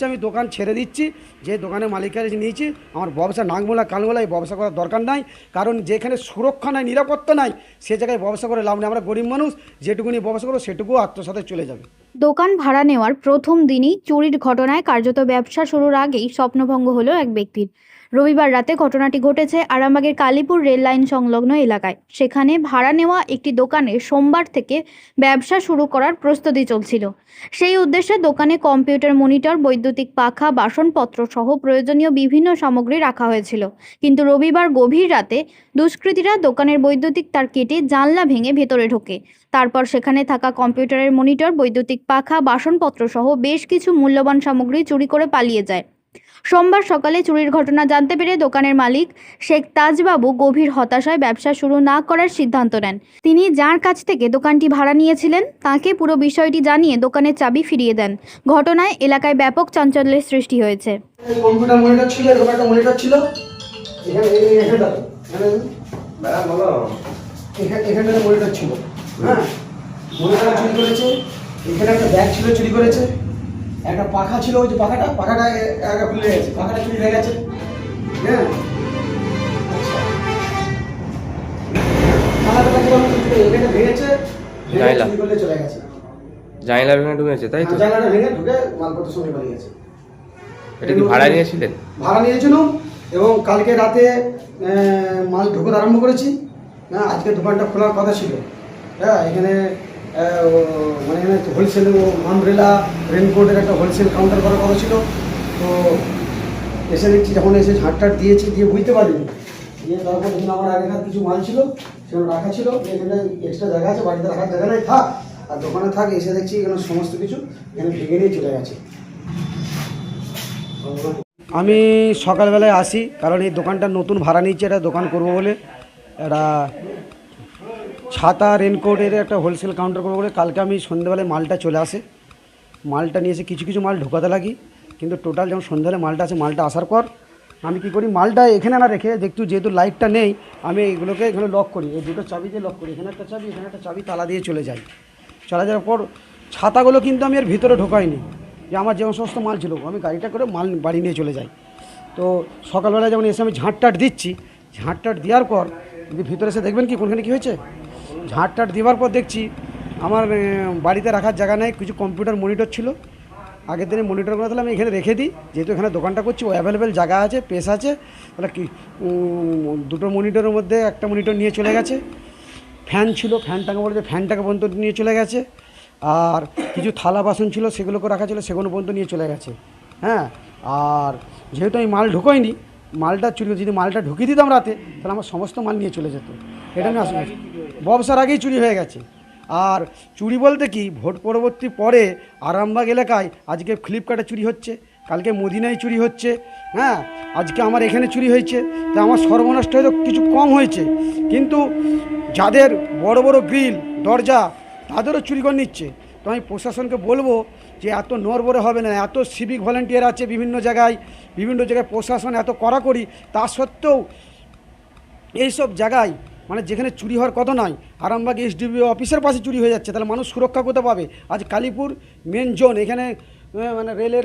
হচ্ছে আমি দোকান ছেড়ে দিচ্ছি, যে দোকানের মালিকের নিয়েছি। আমার ব্যবসা নাকমোলা কানমোলা এই ব্যবসা করার দরকার নাই, কারণ যেখানে সুরক্ষা নাই, নিরাপত্তা নাই, সে জায়গায় ব্যবসা করে লাভ নেই। আমরা গরিব মানুষ, যেটুকুনি ব্যবসা করবো সেটুকু আত্মসাতে চলে যাবে। দোকান ভাড়া নেওয়ার প্রথম দিনই চুরির ঘটনায় কার্যত ব্যবসা শুরুর আগেই স্বপ্নভঙ্গ হলো এক ব্যক্তির। রবিবার রাতে ঘটনাটি ঘটেছে আরামবাগের কালীপুর রেল লাইন সংলগ্ন এলাকায়। সেখানে ভাড়া নেওয়া একটি দোকানে সোমবার থেকে ব্যবসা শুরু করার প্রস্তুতি চলছিল। সেই উদ্দেশ্যে দোকানে কম্পিউটার মনিটর, বৈদ্যুতিক পাখা, বাসনপত্র সহ প্রয়োজনীয় বিভিন্ন সামগ্রী রাখা হয়েছিল। কিন্তু রবিবার গভীর রাতে দুষ্কৃতীরা দোকানের বৈদ্যুতিক তার কেটে জানলা ভেঙে ভেতরে ঢোকে। তারপর সেখানে থাকা কম্পিউটারের মনিটর, বৈদ্যুতিক পাখা, বাসনপত্র সহ বেশ কিছু মূল্যবান সামগ্রী চুরি করে পালিয়ে যায়। সোমবার সকালে চুরির ঘটনা জানতে পেরে দোকানের মালিক শেখ তাজবাবু গভীর হতাশায় ব্যবসা শুরু না করার সিদ্ধান্ত নেন। তিনি যার কাছ থেকে দোকানটি ভাড়া নিয়েছিলেন তাকে পুরো বিষয়টি জানিয়ে দোকানের চাবি ফিরিয়ে দেন। ঘটনায় এলাকায় ব্যাপক চাঞ্চল্যের সৃষ্টি হয়েছে। কম্পিউটার মনিটর ছিল, এরকম একটা মনিটর ছিল, এখানটাতে মনিটর ছিল। হ্যাঁ, মনিটর চুরি করেছে। এখানে একটা ব্যাগ ছিল, চুরি করেছে। একটা পাখা ছিল, ওই যে পাখাটা খুলে গেছে, পাখাটা চুরি হয়ে গেছে। হ্যাঁ, এখানে ভেঙেছে, চুরি করলে চলে গেছে। জানলা ভেঙে ঢুকেছে, তাই তো? জানলাটা ভেঙে ঢুকে মালপত্র সঙ্গে পালিয়ে গেছে। এটা কি ভাড়া নিয়েছিলেন? ভাড়া নিয়েছিলাম, এবং কালকে রাতে মাল ঢুকতে আরম্ভ করেছি। হ্যাঁ, আজকে দোকানটা খোলার কথা ছিল। হ্যাঁ, এখানে মানে এখানে হোলসেল আমব্রেলা, রেনকোটের একটা হোলসেল কাউন্টার করার কথা ছিল। তো এসে দেখছি, যখন এসে ঝাঁটটাট দিয়েছি, দিয়ে বুঝতে পারিনি, দিয়ে তারপর যখন আমার আগেকার কিছু মাল ছিল সেগুলো রাখা ছিল। এখানে এক্সট্রা জায়গা আছে, বাড়িতে রাখার জায়গা নাই, থাক আর দোকানে থাক। এসে দেখছি এখানে সমস্ত কিছু এখানে ভেঙে নিয়ে চলে গেছে। আমি সকালবেলায় আসি, কারণ এই দোকানটা নতুন ভাড়া নিচ্ছে, এটা দোকান করব বলে, একটা ছাতা রেনকোটের একটা হোলসেল কাউন্টার করবো বলে। কালকে আমি সন্ধ্যেবেলায় মালটা চলে আসে, মালটা নিয়ে এসে কিছু কিছু মাল ঢোকাতে লাগি। কিন্তু টোটাল যখন সন্ধ্যাবেলায় মালটা আসে, মালটা আসার পর আমি কি করি, মালটা এখানে না রেখে, যেহেতু লাইটটা নেই, আমি এইগুলোকে এখানে লক করি, এই দুটো চাবি দিয়ে লক করি। এখানে একটা চাবি, এখানে একটা চাবি, তালা দিয়ে চলে যাই। চলে যাওয়ার পর ছাতাগুলো কিন্তু আমি এর ভিতরে ঢোকাইনি, যে আমার যে সমস্ত মাল ছিল আমি গাড়িটা করে মাল বাড়ি নিয়ে চলে যাই। তো সকালবেলা যখন এসে আমি ঝাঁটটাট দিচ্ছি, ঝাঁটটাট দেওয়ার পর ভিতরে এসে দেখবেন কি কোনখানে কী হয়েছে। ঝাঁটটাট দেওয়ার পর দেখছি আমার বাড়িতে রাখার জায়গা নেই। কিছু কম্পিউটার মনিটর ছিল, আগের দিনে মনিটরগুলো তাহলে আমি এখানে রেখে দিই, যেহেতু এখানে দোকানটা করছি, ও অ্যাভেলেবেল জায়গা আছে, পেস আছে। তাহলে কি দুটো মনিটরের মধ্যে একটা মনিটর নিয়ে চলে গেছে। ফ্যান ছিল, ফ্যানটাকে বলেছে, ফ্যানটাকে পর্যন্ত নিয়ে চলে গেছে। আর কিছু থালা বাসন ছিল, সেগুলোকে রাখা ছিল, সেগুলো পর্যন্ত নিয়ে চলে গেছে। হ্যাঁ, আর যেহেতু আমি মাল ঢুকোইনি, মালটা চুরি, যদি মালটা ঢুকিয়ে দিতাম রাতে, তাহলে আমার সমস্ত মাল নিয়ে চলে যেত। এটা আমি আসলে ব্যবসার আগেই চুরি হয়ে গেছে। আর চুরি বলতে কি, ভোট পরবর্তী পরে আরামবাগ এলাকায় আজকে ফ্লিপকার্টে চুরি হচ্ছে, কালকে মদিনায় চুরি হচ্ছে। হ্যাঁ, আজকে আমার এখানে চুরি হয়েছে। তা আমার সর্বনষ্ট হয়তো কিছু কম হয়েছে, কিন্তু যাদের বড় বড় গ্রিল দরজা, তাদেরও চুরি করে নিচ্ছে। তো আমি প্রশাসনকে বলবো যে এত নড়বড়ে হবে না, এত সিভিক ভলেন্টিয়ার আছে বিভিন্ন জায়গায়, প্রশাসন এত কড়াকড়ি, তা সত্ত্বেও এইসব জায়গায়, মানে যেখানে চুরি হওয়ার কথা নয়, আরামবাগ এসডিপি অফিসের পাশে চুরি হয়ে যাচ্ছে, তাহলে মানুষ সুরক্ষা কোথায় পাবে? আজ কালীপুর মেন জোন, এখানে মানে রেলের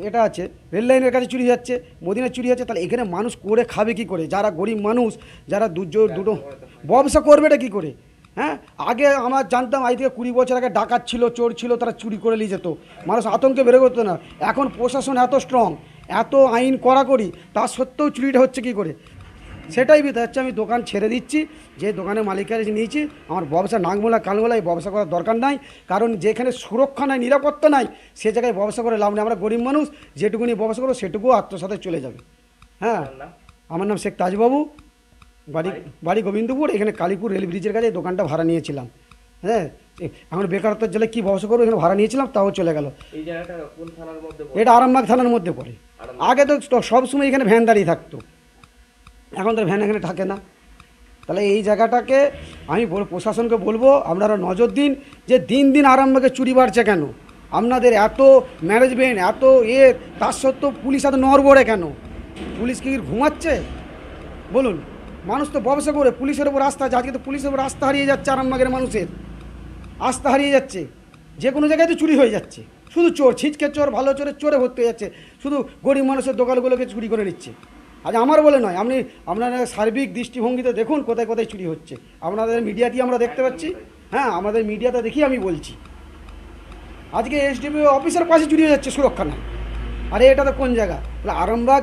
এটা আছে, রেল লাইনের কাছে চুরি যাচ্ছে, মদিনায় চুরি হচ্ছে, তাহলে এখানে মানুষ করে খাবে কি করে? যারা গরিব মানুষ, যারা দুটো ব্যবসা করবেটা কি করে? হ্যাঁ, আগে আমার জানতাম, আজ থেকে 20 বছর আগে ডাকাত ছিল, চোর ছিল, তারা চুরি করে নিয়ে যেত, মানুষ আতঙ্কে বেরো করতো না। এখন প্রশাসন এত স্ট্রং, এত আইন কড়াকড়ি, তা সত্ত্বেও চুরিটা হচ্ছে কি করে? সেটাই বিষয় হচ্ছে, আমি দোকান ছেড়ে দিচ্ছি, যে দোকানের মালিকের নিয়েছি। আমার ব্যবসা নাকমোলা কানমোলা এই ব্যবসা করার দরকার নাই, কারণ যেখানে সুরক্ষা নাই, নিরাপত্তা নাই, সে জায়গায় ব্যবসা করে লাভ নেই। আমরা গরিব মানুষ, যেটুকুনি ব্যবসা করবো সেটুকু আত্মসাতে চলে যাবে। হ্যাঁ, আমার নাম শেখ তাজবাবু, বাড়ি গোবিন্দপুর, এখানে কালীপুর রেল ব্রিজের কাছে দোকানটা ভাড়া নিয়েছিলাম। হ্যাঁ, এখন বেকারত্বের জেলে কী ব্যবসা করবো, এখানে ভাড়া নিয়েছিলাম, তাও চলে গেল। এটা আরামবাগ থানার মধ্যে পড়ে। আগে তো সবসময় এখানে ভ্যান দাঁড়িয়ে থাকতো, এখন তো ভ্যান এখানে থাকে না। তাহলে এই জায়গাটাকে আমি প্রশাসনকে বলবো, আপনারা নজর দিন, যে দিন দিন আরামবাগে চুরি বাড়ছে কেন? আপনাদের এত ম্যানেজমেন্ট, এত তার সত্ত্বেও পুলিশ এত নড়বড়ে কেন? পুলিশ কি ঘুমাচ্ছে? বলুন, মানুষ তো ব্যবসা করে, পুলিশের উপর আস্থা আছে। আজকে তো পুলিশের উপর আস্থা হারিয়ে যাচ্ছে, আরামবাগের মানুষের আস্থা হারিয়ে যাচ্ছে। যে কোনো জায়গায় তো চুরি হয়ে যাচ্ছে, শুধু চোর, ছিচকে চোর, ভালো চোরে চোরে ভর্তি হয়ে যাচ্ছে, শুধু গরিব মানুষের দোকানগুলোকে চুরি করে নিচ্ছে। আজ আমার বলে নয়, আপনারা সার্বিক দৃষ্টিভঙ্গিতে দেখুন কোথায় কোথায় চুরি হচ্ছে। আপনাদের মিডিয়াতেই আমরা দেখতে পাচ্ছি, হ্যাঁ আমাদের মিডিয়াতে দেখি আমি বলছি। আজকে এসডিপি অফিসের পাশে চুরি হয়ে যাচ্ছে, সুরক্ষা নাই। আরে এটা তো কোন জায়গা? বলে আরামবাগ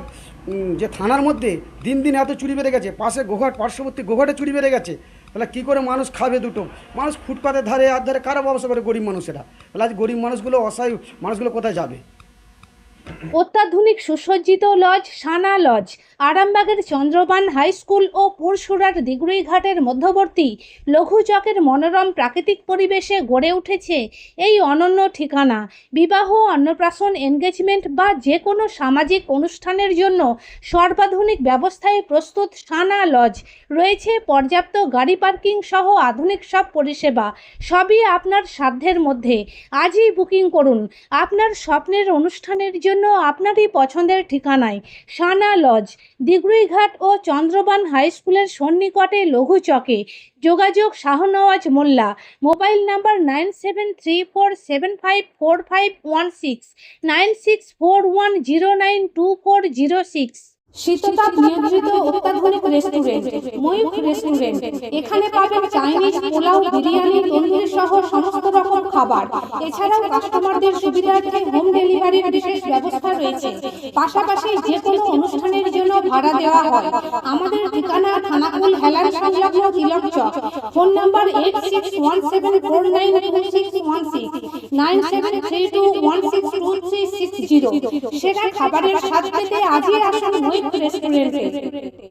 যে থানার মধ্যে দিন দিন এত চুরি বেড়ে গেছে, পাশে গোঘাট, পার্শ্ববর্তী গোঘাটে চুরি বেড়ে গেছে। তাহলে কী করে মানুষ খাবে দুটো? মানুষ ফুটপাতের ধারে আর ধারে কারা ব্যবসা করে? গরিব মানুষেরা। তাহলে আজ গরিব মানুষগুলো, অসহায় মানুষগুলো কোথায় যাবে? অত্যাধুনিক সুসজ্জিত লজ সানা লজ আরামবাগের চন্দ্রবান হাই স্কুল ও পুরসুরার দিগুড়িঘাটের মধ্যবর্তী লঘু চকের মনোরম প্রাকৃতিক পরিবেশে গড়ে উঠেছে এই অনন্য ঠিকানা। বিবাহ, অন্নপ্রাশন, এনগেজমেন্ট বা যে কোনো সামাজিক অনুষ্ঠানের জন্য সর্বাধুনিক ব্যবস্থায় প্রস্তুত সানা লজ। রয়েছে পর্যাপ্ত গাড়ি পার্কিং সহ আধুনিক সব পরিষেবা, সবই আপনার সাধ্যের মধ্যে। আজই বুকিং করুন আপনার স্বপ্নের অনুষ্ঠানের জন্য আপনারই পছন্দের ঠিকানায়। সানা লজ, দিগুড়িঘাট ও চন্দ্রবান হাই স্কুলের সন্নিকটে লঘু চকে। যোগাযোগ শাহনওয়াজ মোল্লা, মোবাইল নাম্বার 9734754516, 9641092406। শীততাপ নিয়ন্ত্রিত অত্যাধুনিক রেস্টুরেন্ট ময়ূখ রেস্টুরেন্ট। এখানে পাবেন চাইনিজ, পোলাও, বিরিয়ানি, তন্দুরি সহ সমস্ত রকম খাবার। এছাড়াও কাস্টমারদের সুবিধার্থে হোম ডেলিভারির বিশেষ ব্যবস্থা রয়েছে। পাশাপাশি যে কোনো অনুষ্ঠানের জন্য ভাড়া দেওয়া হয়। আমাদের ঠিকানা থানাকুল হেলান সংলগ্ন তিলক চক। Phone number 8617492616, 9732162360। সেরা খাবারের স্বাদ পেতে আজই আসুন ময়ূখ রেস্টুরেন্টে।